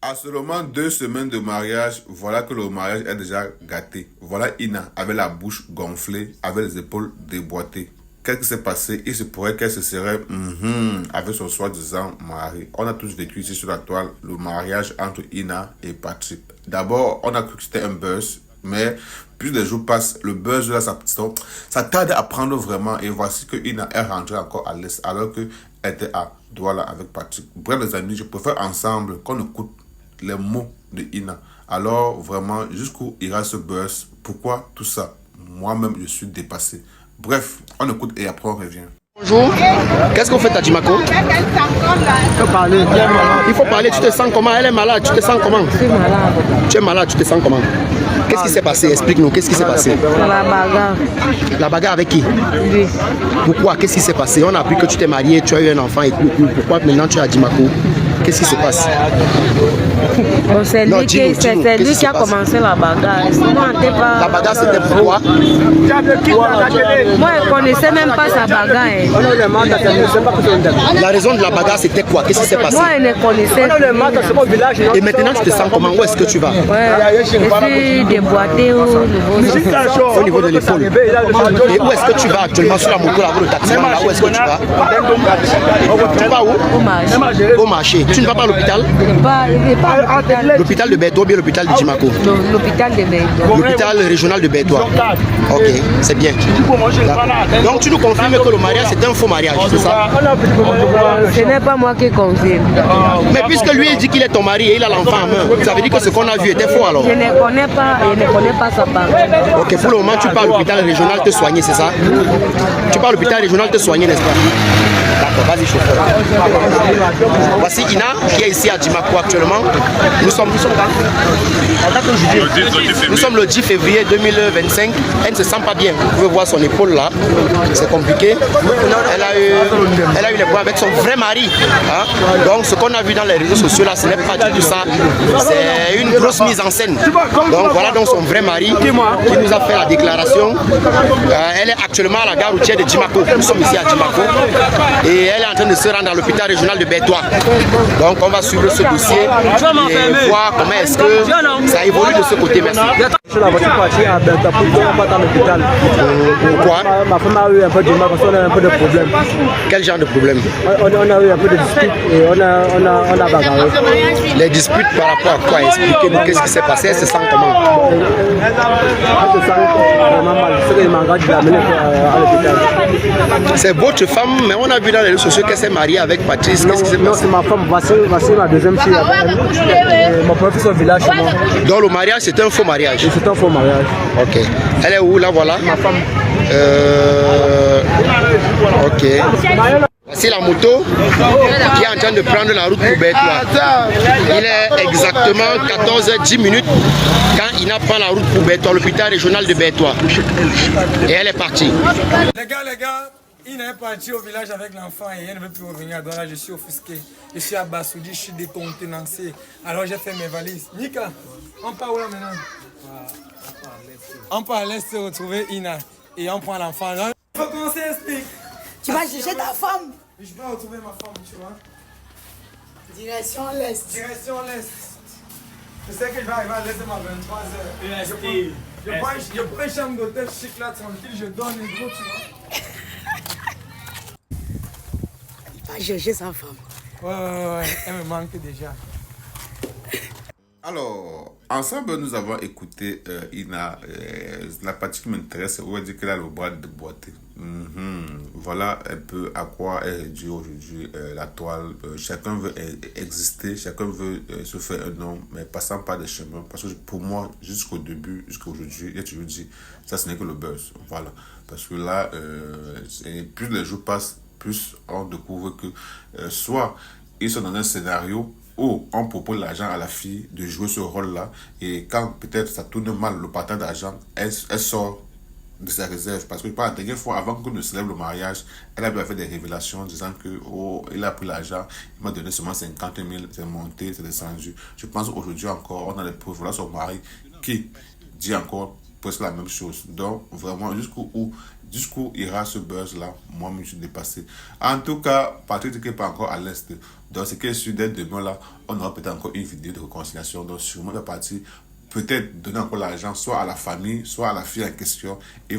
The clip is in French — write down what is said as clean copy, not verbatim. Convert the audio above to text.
À seulement 2 semaines de mariage, voilà que le mariage est déjà gâté. Voilà Ina avec la bouche gonflée, avec les épaules déboîtées. Qu'est-ce qui s'est passé? Il se pourrait qu'elle se serait avec son soi-disant mari. On a tous vécu ici sur la toile le mariage entre Ina et Patrick. D'abord, on a cru que c'était un buzz, mais plus les jours passent, le buzz là, ça tarde à prendre vraiment. Et voici que Ina est rentrée encore à l'est, alors qu'elle était à Douala avec Patrick. Bref, les amis, je préfère ensemble qu'on écoute les mots de Ina. Alors, vraiment, jusqu'où ira ce buzz? Pourquoi tout ça? Moi-même, je suis dépassé. Bref, on écoute et après on revient. Bonjour, qu'est-ce qu'on fait à Djimako? Il faut parler, tu te sens comment? Elle est malade, tu te sens comment? Je suis malade. Tu es malade, tu te sens comment? Qu'est-ce qui s'est passé? Explique-nous, qu'est-ce qui s'est passé? La bagarre. La bagarre avec qui? Oui. Pourquoi? Qu'est-ce qui s'est passé? On a appris que tu t'es marié, tu as eu un enfant et pourquoi maintenant tu es à Djimako? Qu'est-ce qui se passe? Bon, c'est lui qui a commencé la bagarre. La bagarre c'était pourquoi? Moi, je ne connaissais même pas sa bagarre. La raison de la bagarre c'était quoi? Qu'est-ce qui s'est passé? Moi, je ne connaissais pas. Et maintenant tu te sens comment? Où est-ce que tu vas? Ouais, je suis déboîtée Au niveau de l'épaule. Et où est-ce que tu vas actuellement sur la moto là, le taxi là? Où est-ce que tu vas? Tu vas où? Au marché. Au marché. Tu ne vas pas à l'hôpital? L'hôpital de Bétois ou bien l'hôpital de Djimako? L'hôpital de Bétois. L'hôpital régional de Bétois. Ok, c'est bien. Donc tu nous confirmes que le mariage c'est un faux mariage, c'est ça? Ce n'est pas moi qui confirme. Mais puisque lui il dit qu'il est ton mari et il a l'enfant en main, ça veut dire que ce qu'on a vu était faux alors? Je ne connais pas sa parole. Ok, pour le moment tu pars à l'hôpital régional te soigner, c'est ça? Tu pars à l'hôpital régional te soigner, n'est-ce pas? D'accord, vas-y chauffeur. Voici Ina qui est ici à Djimako actuellement. Nous sommes le 10 février 2025. Elle ne se sent pas bien. Vous pouvez voir son épaule là. C'est compliqué. Elle a eu les problèmes avec son vrai mari. Hein? Donc ce qu'on a vu dans les réseaux sociaux là, ce n'est pas du tout ça. C'est une grosse mise en scène. Donc voilà donc son vrai mari qui nous a fait la déclaration. Elle est actuellement à la gare routière de Djimako. Nous sommes ici à Djimako. Et elle est en train de se rendre à l'hôpital régional de Bétois. Donc on va suivre ce dossier et voir comment est-ce que ça évolue de ce côté. Merci. Je suis la voiture partie à Bétois pour qu'on parte à l'hôpital. Pourquoi? Ma femme a eu un peu de mal parce qu'on a un peu de problème. Quel genre de problème? On a eu un peu de dispute et on a bagarré. Les disputes par rapport à quoi? Expliquez-nous qu'est-ce qui s'est passé, elle se sent comment? Elle se sent vraiment mal. C'est qu'il m'engage de l'amener à l'hôpital. C'est votre femme, mais on a vu dans les réseaux sociaux qu'elle s'est mariée avec Patrice. Qu'est-ce qui s'est passé? Non, c'est ma femme. Voici ma deuxième fille. Mon professeur au village chez moi. Donc le mariage, c'est un faux mariage? C'est un faux mariage. Ok. Elle est où là? Voilà. Ma femme. Ok. Voici la moto qui est en train de prendre la route pour Bétois. Il est exactement 14h10 quand Ina prend la route pour Bétois, l'hôpital régional de Bétois. Et elle est partie. Les gars, Ina est partie au village avec l'enfant et elle ne veut plus revenir. Donc là, je suis offusqué. Je suis abasourdi, je suis décontenancé. Alors j'ai fait mes valises. Nika, on part où là maintenant? On part à l'est retrouver Ina et on prend l'enfant. Il faut qu'on s'explique. Tu vas juger ta femme? Je vais retrouver ma femme, tu vois. Direction l'est. Direction l'est. Je sais que je vais arriver à l'est de ma 23h. Je prends une chambre d'hôtel chic là, tranquille, je donne les gros, tu vois. Il va juger sa femme. Ouais, elle me manque déjà. Alors, ensemble, nous avons écouté Ina. La partie qui m'intéresse, où elle dit qu'elle a le bras déboîté. Voilà un peu à quoi est réduit aujourd'hui la toile. Chacun veut exister, chacun veut se faire un nom, mais passant par des chemins. Parce que pour moi, jusqu'au début, jusqu'à aujourd'hui, j'ai toujours dit, ça ce n'est que le buzz. Voilà. Parce que là, plus les jours passent, plus on découvre que soit ils sont dans un scénario où on propose l'argent à la fille de jouer ce rôle-là, et quand peut-être ça tourne mal, le partage d'argent, elle sort de sa réserve. Parce que par la dernière fois, avant qu'on ne célèbre le mariage, elle avait fait des révélations disant que il a pris l'argent, il m'a donné seulement 50 000, c'est monté, c'est descendu. Je pense aujourd'hui encore, on a les preuves. Voilà son mari qui dit encore presque la même chose. Donc, vraiment, jusqu'où ira ce buzz-là, moi, je suis dépassé. En tout cas, Patrick n'est pas encore à l'est. Donc, ce qui est sûr, dès demain, là, on aura peut-être encore une vidéo de réconciliation. Donc, sûrement, la partie peut-être donner encore l'argent, soit à la famille, soit à la fille en question. Et